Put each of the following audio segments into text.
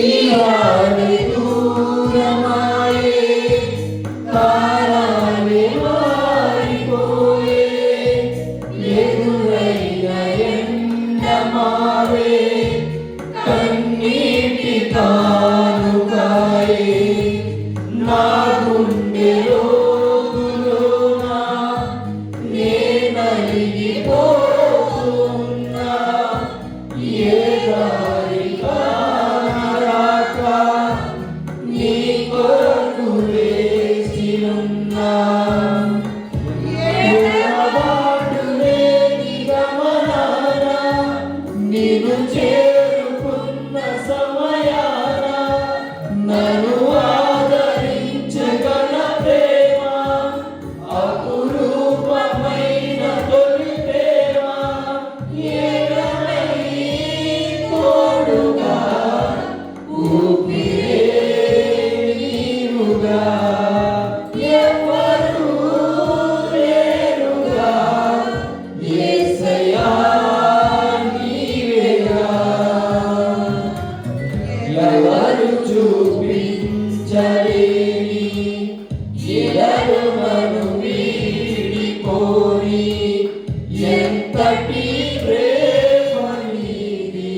జీవాన్ని దూరమాయే కాలాన్ని మారిపోయే ఎదురైన ఎండమావే కన్నీటి కానుకాయే నా గుండె లోతులోనా నే నలిగిపోతున్నా ఏ దారి కానరాక నీ కొరకు వేచినున్నా ఎడబాటు లేని గమనాన నిన్ను చేరుకున్న సమయాన నన్ను ఆదరించగల ప్రేమ అపురూపమైన తొలి ప్రేమ ఏకమై తోడుగా ఊపిరే నీవుగా ఎవ్వరూ లేరుగా యేసయ్యా నీవేగా ఎవరు చూపించలేని ఎడరులను వీడిపోని ఎంతటి ప్రేమ నీది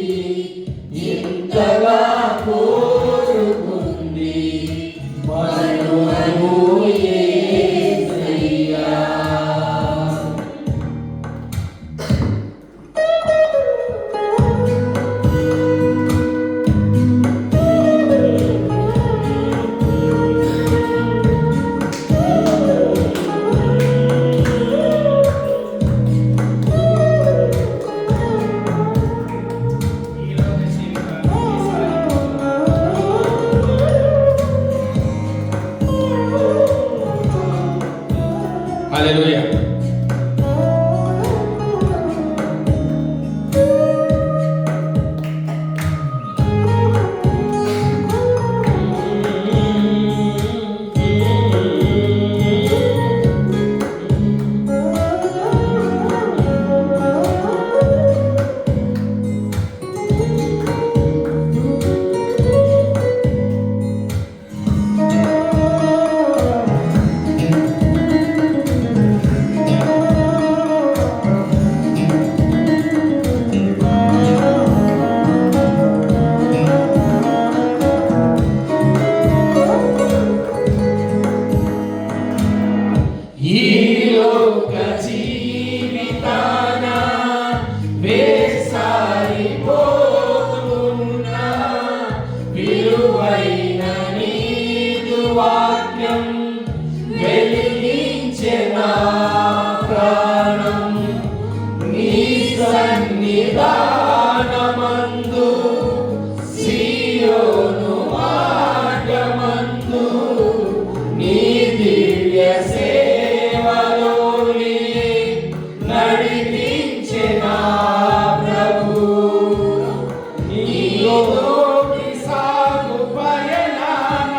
ఇంతగా కోరుకుంది మరువను యేసయ్యా. హల్లెలూయా. ఈ లోక జీవితాన వేసారిపోతున్నా విలువైన నీదు వాక్యం వెలిగించే నా ప్రాణం నీ సన్నిధానమందు సీయోను మార్గమందు నీ దివ్య సేవలోని నడిపించే నా ప్రభు నీలోకి సాగు పయనాన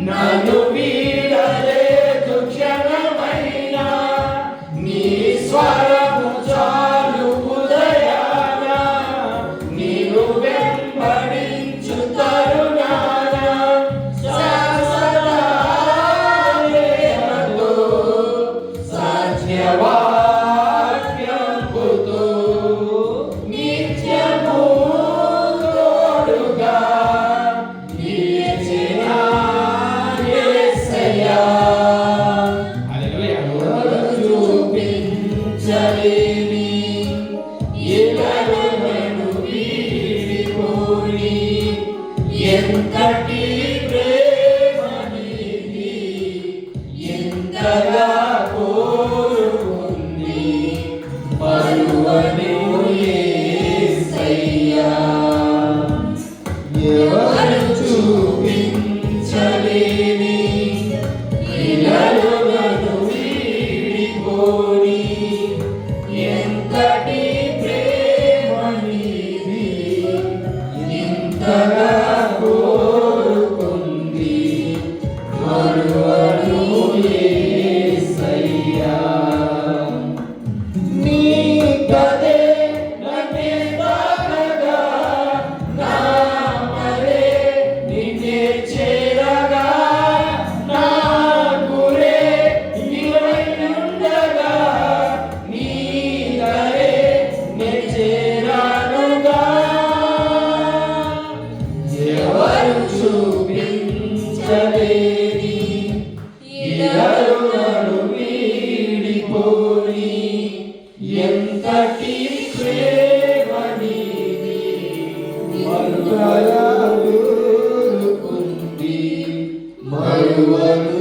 నన్ను వీడలేదు క్షణమైనా నీ స్వరము చాలు ఉదయాన నీవు వెంబడించు తరుణాన శాశ్వతమేమతో సత్యవాక్యంబుతో నిత్యము తోడుగా నిలిచిన యేసయ్యా. హల్లెలూయా. చూపించలేని ఎడరులను వీడిపోని ఎంతటి ప్రేమ నీది ఎంతగా కోరుకుంది మరువను యేసయ్యా. ఎవరు చూపించలేని ఎడరులను వీడిపోని ఎంతటి ప్రేమ నీది ఇంతగా కోరుకుంది మరువను యేసయ్యా. నీ గదే నన్నే తాకగా నా మరే మరువను